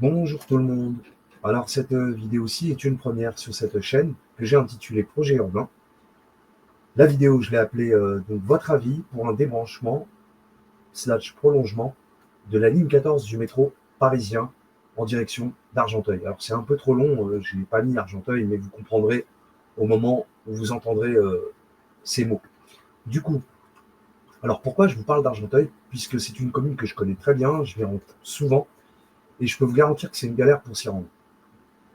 Bonjour tout le monde. Alors cette vidéo-ci est une première sur cette chaîne que j'ai intitulée Projet urbain. La vidéo, je l'ai appelée donc votre avis pour un débranchement slash prolongement de la ligne 14 du métro parisien en direction d'Argenteuil. Alors c'est un peu trop long, je n'ai pas mis Argenteuil, mais vous comprendrez au moment où vous entendrez ces mots. Du coup, alors pourquoi je vous parle d'Argenteuil? Puisque c'est une commune que je connais très bien, je viens souvent, et je peux vous garantir que c'est une galère pour s'y rendre.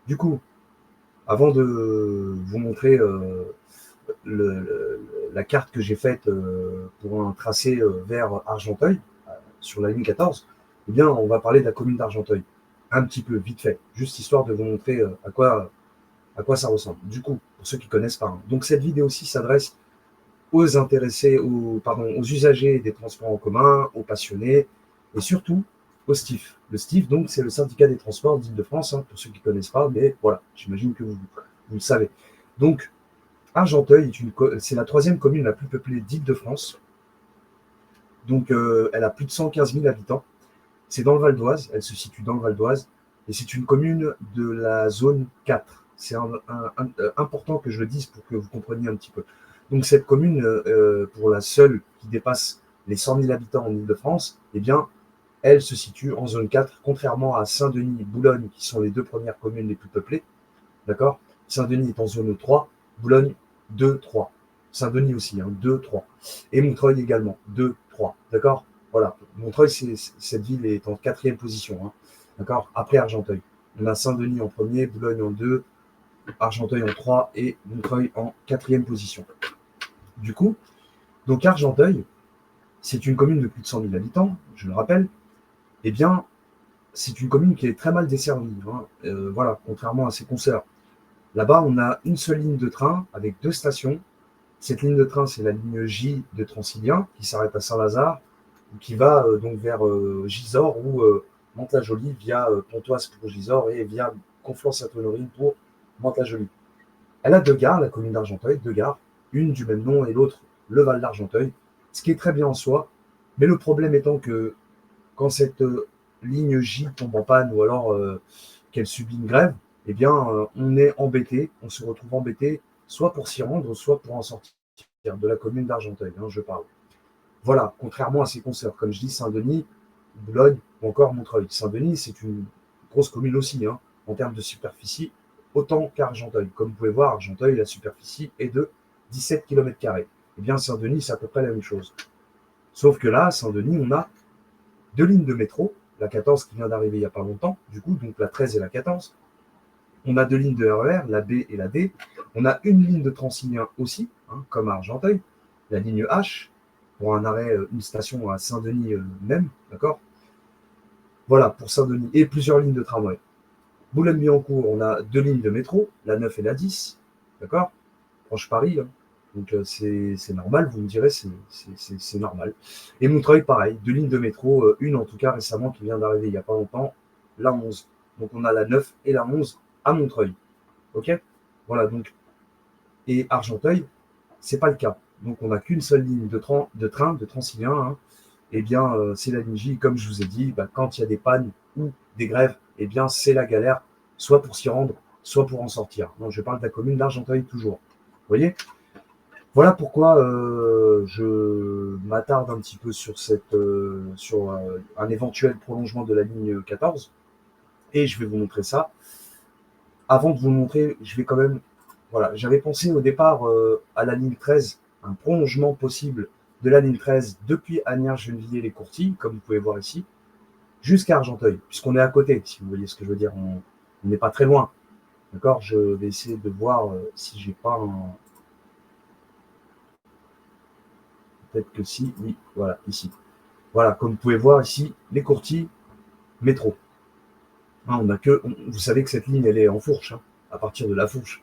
Du coup, avant de vous montrer la carte que j'ai faite pour un tracé vers Argenteuil, sur la ligne 14, eh bien, on va parler de la commune d'Argenteuil. Un petit peu, vite fait, juste histoire de vous montrer à quoi ça ressemble. Du coup, pour ceux qui ne connaissent pas. Hein. Donc, cette vidéo-ci s'adresse aux intéressés, aux usagers des transports en commun, aux passionnés, et surtout au STIF. Le STIF, donc, c'est le syndicat des transports d'Île-de-France, hein, pour ceux qui ne connaissent pas, mais voilà, j'imagine que vous le savez. Donc, Argenteuil, c'est la troisième commune la plus peuplée d'Île-de-France. Donc, elle a plus de 115 000 habitants. C'est dans le Val d'Oise, elle se situe dans le Val d'Oise, et c'est une commune de la zone 4. C'est important que je le dise pour que vous compreniez un petit peu. Donc, cette commune, pour la seule qui dépasse les 100 000 habitants en Île-de-France, eh bien, elle se situe en zone 4, contrairement à Saint-Denis et Boulogne, qui sont les deux premières communes les plus peuplées. D'accord. Saint-Denis est en zone 3, Boulogne 2, 3. Saint-Denis aussi, hein, 2, 3. Et Montreuil également, 2, 3. D'accord. Voilà. Montreuil, cette ville est en quatrième position. Hein. D'accord. Après Argenteuil. On a Saint-Denis en premier, Boulogne en 2, Argenteuil en 3 et Montreuil en quatrième position. Du coup, donc Argenteuil, c'est une commune de plus de 100 000 habitants, je le rappelle. Eh bien, c'est une commune qui est très mal desservie. Hein. Voilà, contrairement à ses consoeurs. Là-bas, on a une seule ligne de train avec deux stations. Cette ligne de train, c'est la ligne J de Transilien qui s'arrête à Saint-Lazare, qui va donc vers Gisors ou Mantes-la-Jolie via Pontoise pour Gisors et via Conflans-Sainte-Honorine pour Mantes-la-Jolie. Elle a deux gares, la commune d'Argenteuil, deux gares, une du même nom et l'autre le Val d'Argenteuil, ce qui est très bien en soi. Mais le problème étant que quand cette ligne J tombe en panne ou alors qu'elle subit une grève, eh bien, on est embêté, on se retrouve embêté, soit pour s'y rendre, soit pour en sortir de la commune d'Argenteuil, hein, je parle. Voilà, contrairement à ses consoeurs, comme je dis, Saint-Denis, Boulogne ou encore Montreuil. Saint-Denis, c'est une grosse commune aussi, hein, en termes de superficie, autant qu'Argenteuil. Comme vous pouvez voir, Argenteuil, la superficie est de 17 km². Eh bien, Saint-Denis, c'est à peu près la même chose. Sauf que là, à Saint-Denis, on a deux lignes de métro, la 14 qui vient d'arriver il n'y a pas longtemps, du coup, donc la 13 et la 14. On a deux lignes de RER, la B et la D. On a une ligne de Transilien aussi, hein, comme à Argenteuil, la ligne H, pour un arrêt, une station à Saint-Denis même, d'accord. Voilà, pour Saint-Denis, et plusieurs lignes de tramway. Boulogne-Billancourt, on a deux lignes de métro, la 9 et la 10, d'accord, proche Paris, hein. Donc c'est normal, vous me direz, c'est normal. Et Montreuil, pareil, deux lignes de métro, une en tout cas récemment qui vient d'arriver il n'y a pas longtemps, la 11. Donc on a la 9 et la 11 à Montreuil. Ok. Voilà, donc, et Argenteuil, c'est pas le cas. Donc on n'a qu'une seule ligne de train de Transilien. Hein. Eh bien, c'est la ligne J. Comme je vous ai dit, bah, quand il y a des pannes ou des grèves, eh bien, c'est la galère, soit pour s'y rendre, soit pour en sortir. Donc je parle de la commune d'Argenteuil toujours. Vous voyez. Voilà pourquoi je m'attarde un petit peu sur, sur un éventuel prolongement de la ligne 14. Et je vais vous montrer ça. Avant de vous le montrer, je vais quand même. Voilà, j'avais pensé au départ à la ligne 13, un prolongement possible de la ligne 13 depuis Agnières-Gennevilliers-les-Courtilles, comme vous pouvez voir ici, jusqu'à Argenteuil, puisqu'on est à côté, si vous voyez ce que je veux dire. On n'est pas très loin. D'accord. Je vais essayer de voir si j'ai pas un. Peut-être que si, oui, voilà, ici. Voilà, comme vous pouvez voir ici, les Courtilles, métro. Hein, on a que, vous savez que cette ligne, elle est en fourche, hein, à partir de la fourche.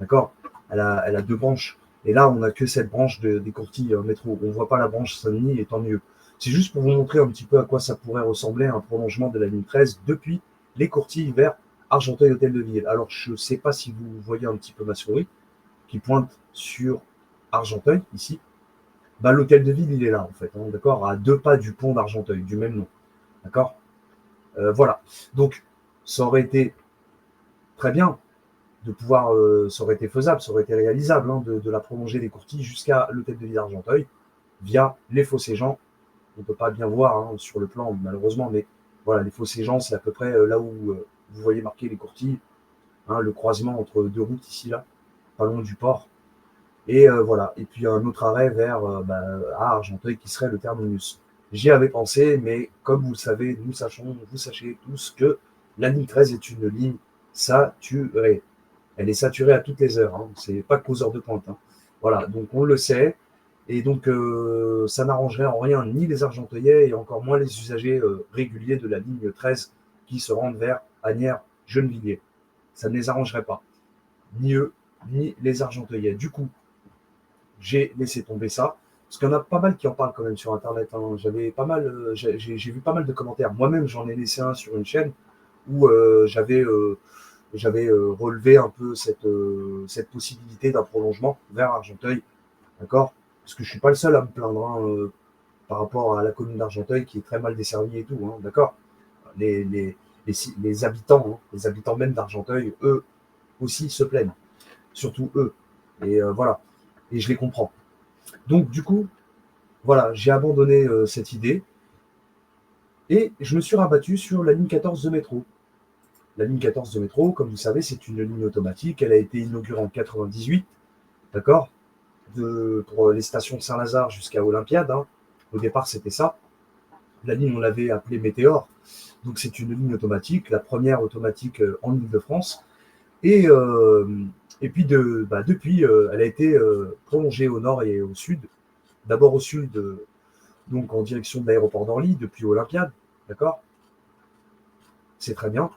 D'accord. Elle a deux branches. Et là, on n'a que cette branche des Courtilles métro. On ne voit pas la branche Saint-Denis, et tant mieux. C'est juste pour vous montrer un petit peu à quoi ça pourrait ressembler un prolongement de la ligne 13 depuis les Courtilles vers Argenteuil Hôtel de Ville. Alors, je ne sais pas si vous voyez un petit peu ma souris qui pointe sur Argenteuil, ici. Bah, l'hôtel de ville, il est là, en fait, hein, d'accord, à deux pas du pont d'Argenteuil, du même nom, d'accord. Voilà. Donc, Ça aurait été très bien de pouvoir, ça aurait été faisable, ça aurait été réalisable hein, de la prolonger des Courtilles jusqu'à l'hôtel de ville d'Argenteuil via les Fossés-Jean. On ne peut pas bien voir hein, sur le plan malheureusement, mais voilà, les Fossés-Jean, c'est à peu près là où vous voyez marqué les Courtilles, hein, le croisement entre deux routes ici, là, pas loin du port. Et voilà, et puis un autre arrêt vers à Argenteuil qui serait le terminus. J'y avais pensé, mais comme vous le savez, vous sachez tous que la ligne 13 est une ligne saturée. Elle est saturée à toutes les heures, hein. C'est pas qu'aux heures de pointe. Hein. Voilà, donc on le sait, et donc ça n'arrangerait en rien ni les Argenteuillais et encore moins les usagers réguliers de la ligne 13 qui se rendent vers Asnières, Gennevilliers. Ça ne les arrangerait pas, ni eux, ni les Argenteuillais. Du coup, j'ai laissé tomber ça. Parce qu'il y en a pas mal qui en parlent quand même sur Internet. Hein. J'avais pas mal, j'ai vu pas mal de commentaires. Moi-même, j'en ai laissé un sur une chaîne où j'avais relevé un peu cette possibilité d'un prolongement vers Argenteuil. D'accord. Parce que je suis pas le seul à me plaindre hein, par rapport à la commune d'Argenteuil qui est très mal desservie et tout. Hein. D'accord. Les habitants, hein, les habitants même d'Argenteuil, eux aussi se plaignent. Surtout eux. Et voilà. Et je les comprends. Donc, du coup, voilà, j'ai abandonné cette idée et je me suis rabattu sur la ligne 14 de métro. La ligne 14 de métro, comme vous savez, c'est une ligne automatique. Elle a été inaugurée en 98, d'accord, pour les stations de Saint-Lazare jusqu'à Olympiade. Hein. Au départ, c'était ça. La ligne, on l'avait appelée Météor. Donc, c'est une ligne automatique, la première automatique en Île-de-France. Et, et puis, depuis, elle a été prolongée au nord et au sud. D'abord au sud, donc en direction de l'aéroport d'Orly, depuis Olympiade, d'accord. C'est très bien.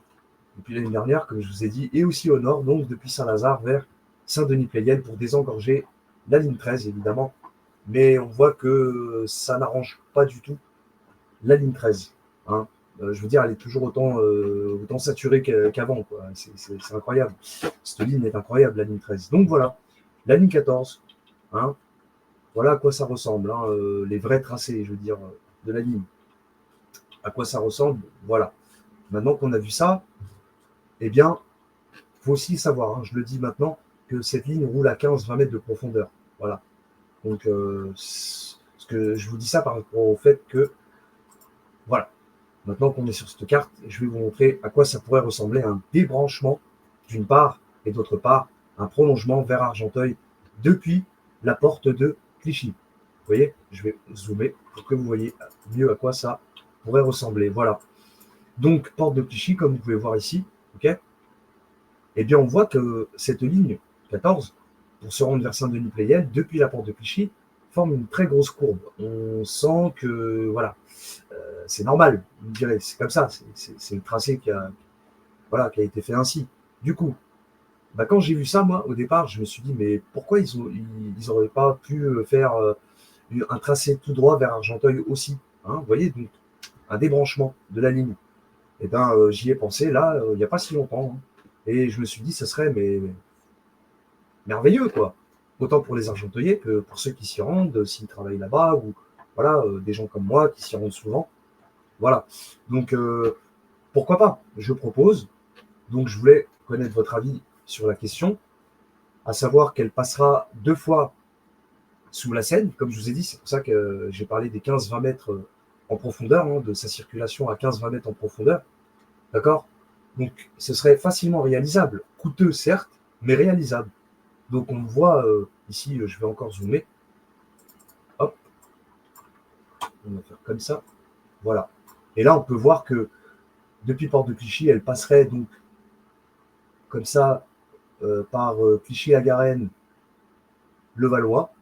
Depuis l'année dernière, comme je vous ai dit, et aussi au nord, donc depuis Saint-Lazare vers Saint-Denis-Pleyel pour désengorger la ligne 13, évidemment. Mais on voit que ça n'arrange pas du tout la ligne 13. Hein. Je veux dire, elle est toujours autant saturée qu'avant. C'est incroyable. Cette ligne est incroyable, la ligne 13. Donc voilà, la ligne 14. Hein. Voilà à quoi ça ressemble, hein, les vrais tracés, je veux dire, de la ligne. À quoi ça ressemble, voilà. Maintenant qu'on a vu ça, eh bien, il faut aussi savoir, hein, je le dis maintenant, que cette ligne roule à 15-20 mètres de profondeur. Voilà. Donc, ce que je vous dis ça par rapport au fait que, voilà, maintenant qu'on est sur cette carte, je vais vous montrer à quoi ça pourrait ressembler un débranchement d'une part et d'autre part un prolongement vers Argenteuil depuis la porte de Clichy. Vous voyez, je vais zoomer pour que vous voyez mieux à quoi ça pourrait ressembler. Voilà. Donc, porte de Clichy, comme vous pouvez voir ici, ok. Eh bien, on voit que cette ligne 14, pour se rendre vers Saint-Denis-Pleyel, depuis la porte de Clichy, forme une très grosse courbe. On sent que, voilà, c'est normal, vous me direz, c'est comme ça, c'est le tracé voilà, qui a été fait ainsi. Du coup, quand j'ai vu ça, moi, au départ, je me suis dit, mais pourquoi ils n'auraient pas pu faire un tracé tout droit vers Argenteuil aussi hein, vous voyez, donc, un débranchement de la ligne. Eh bien, j'y ai pensé, là, il n'y a pas si longtemps. Hein. Et je me suis dit, ce serait mais merveilleux, quoi. Autant pour les Argenteuillais que pour ceux qui s'y rendent, s'ils travaillent là-bas, ou voilà, des gens comme moi qui s'y rendent souvent. Voilà. Donc, pourquoi pas? Je propose. Donc, je voulais connaître votre avis sur la question, à savoir qu'elle passera 2 fois sous la Seine, comme je vous ai dit, c'est pour ça que j'ai parlé des 15-20 mètres en profondeur, hein, de sa circulation à 15-20 mètres en profondeur. D'accord. Donc, ce serait facilement réalisable. Coûteux, certes, mais réalisable. Donc, on voit ici, je vais encore zoomer. Hop, on va faire comme ça. Voilà. Et là, on peut voir que depuis Porte de Clichy, elle passerait donc comme ça par Clichy-la-Garenne, le Valois,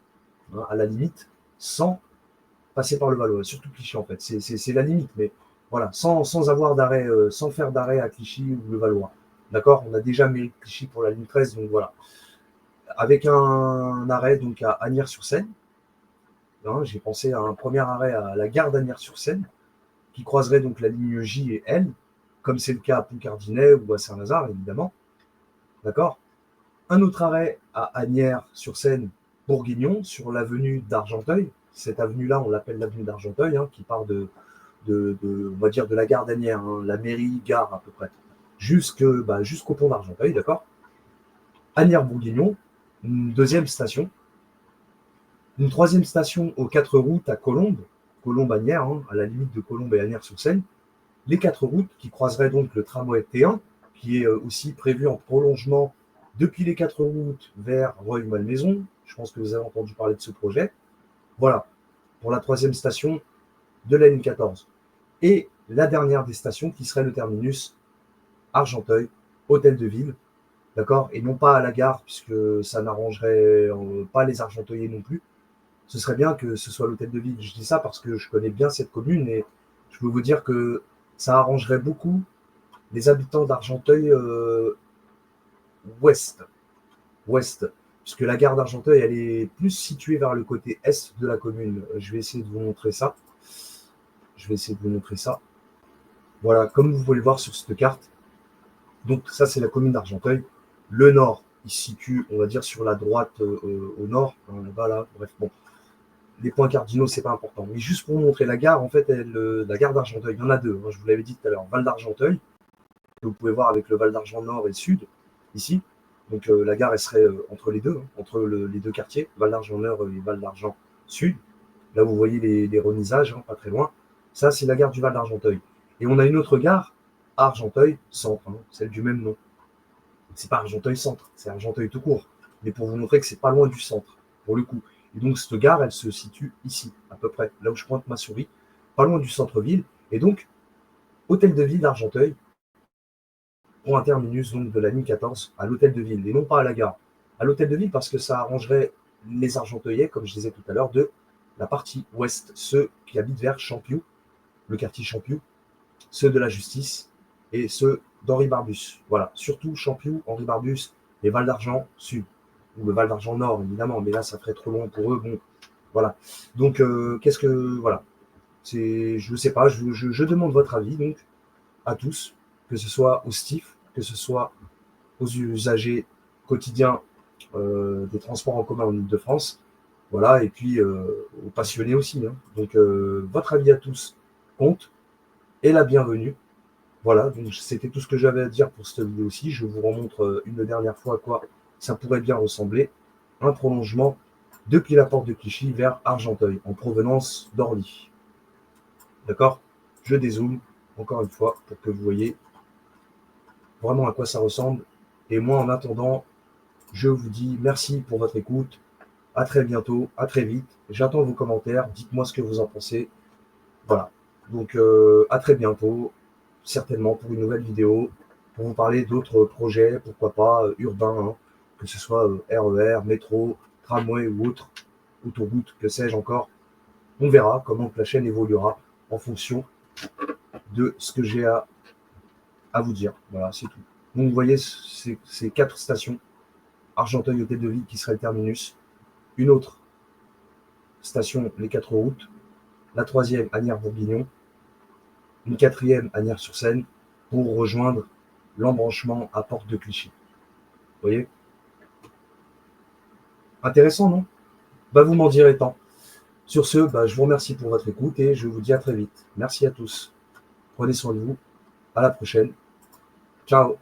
hein, à la limite, sans passer par le Valois, surtout Clichy en fait. C'est la limite, mais voilà, sans avoir d'arrêt, sans faire d'arrêt à Clichy ou le Valois. D'accord. On a déjà mis Clichy pour la ligne 13, donc voilà. Avec un arrêt donc à Asnières-sur-Seine. Hein, j'ai pensé à un premier arrêt à la gare d'Asnières-sur-Seine, qui croiserait donc la ligne J et L, comme c'est le cas à Pont-Cardinet ou à Saint-Lazare, évidemment. D'accord. Un autre arrêt à Asnières-sur-Seine, Bourguignon, sur l'avenue d'Argenteuil. Cette avenue-là, on l'appelle l'avenue d'Argenteuil, hein, qui part on va dire, de la gare d'Asnières, hein, la mairie-gare à peu près, jusqu'au pont d'Argenteuil, d'accord. Asnières-Bourguignon, une deuxième station. Une troisième station aux 4 routes à Colombes, Colombes-Asnières, hein, à la limite de Colombes et Asnières-sur-Seine. Les 4 routes qui croiseraient donc le tramway T1, qui est aussi prévu en prolongement depuis les 4 routes vers Rueil-Malmaison. Je pense que vous avez entendu parler de ce projet. Voilà, pour la troisième station de la ligne 14. Et la dernière des stations qui serait le terminus Argenteuil, hôtel de ville, d'accord, et non pas à la gare, puisque ça n'arrangerait pas les Argenteuillais non plus. Ce serait bien que ce soit l'hôtel de ville. Je dis ça parce que je connais bien cette commune et je peux vous dire que ça arrangerait beaucoup les habitants d'Argenteuil ouest, puisque la gare d'Argenteuil, elle est plus située vers le côté est de la commune. Je vais essayer de vous montrer ça. Voilà, comme vous pouvez le voir sur cette carte. Donc ça, c'est la commune d'Argenteuil. Le nord, il se situe, on va dire, sur la droite au nord. Là-bas, là, bref, bon. Les points cardinaux, c'est pas important. Mais juste pour vous montrer la gare, en fait, la gare d'Argenteuil, il y en a deux. Je vous l'avais dit tout à l'heure, Val d'Argenteuil, que vous pouvez voir avec le Val d'Argent Nord et Sud, ici. Donc la gare, elle serait entre les deux, entre les deux quartiers, Val d'Argent Nord et Val d'Argent Sud. Là, vous voyez les renisages, pas très loin. Ça, c'est la gare du Val d'Argenteuil. Et on a une autre gare, à Argenteuil Centre, celle du même nom. C'est pas Argenteuil Centre, c'est Argenteuil tout court. Mais pour vous montrer que c'est pas loin du centre, pour le coup. Et donc, cette gare, elle se situe ici, à peu près, là où je pointe ma souris, pas loin du centre-ville. Et donc, hôtel de ville d'Argenteuil, pour un terminus donc, de la ligne 14 à l'hôtel de ville, et non pas à la gare. À l'hôtel de ville, parce que ça arrangerait les Argenteuillais, comme je disais tout à l'heure, de la partie ouest, ceux qui habitent vers Champiou, le quartier Champiou, ceux de la Justice et ceux d'Henri Barbus. Voilà, surtout Champiou, Henri Barbus et Val d'Argent Sud, ou le Val d'Argent Nord, évidemment, mais là, ça ferait trop long pour eux. Bon, voilà. Donc, voilà. Je ne sais pas, je demande votre avis, donc, à tous, que ce soit aux STIF, que ce soit aux usagers quotidiens des transports en commun en Ile-de-France, voilà, et puis aux passionnés aussi. Hein. Donc, votre avis à tous compte, et la bienvenue. Voilà, donc c'était tout ce que j'avais à dire pour cette vidéo-ci. Je vous remontre une dernière fois à quoi ça pourrait bien ressembler. Un prolongement depuis la porte de Clichy vers Argenteuil, en provenance d'Orly. D'accord? Je dézoome, encore une fois, pour que vous voyez vraiment à quoi ça ressemble. Et moi, en attendant, je vous dis merci pour votre écoute. À très bientôt, à très vite. J'attends vos commentaires. Dites-moi ce que vous en pensez. Voilà. Donc, à très bientôt, certainement pour une nouvelle vidéo, pour vous parler d'autres projets, pourquoi pas, urbains, hein, que ce soit RER, métro, tramway ou autre, autoroute, que sais-je encore. On verra comment la chaîne évoluera en fonction de ce que j'ai à vous dire. Voilà, c'est tout. Donc, vous voyez ces 4 stations. Argenteuil, hôtel de ville qui serait le terminus. Une autre station, les 4 routes. La troisième, Asnières-Bourguignon. Une quatrième, Asnières-sur-Seine, pour rejoindre l'embranchement à Porte de Clichy. Vous voyez? Intéressant, non? Vous m'en direz tant. Sur ce, je vous remercie pour votre écoute et je vous dis à très vite. Merci à tous. Prenez soin de vous. À la prochaine. Ciao.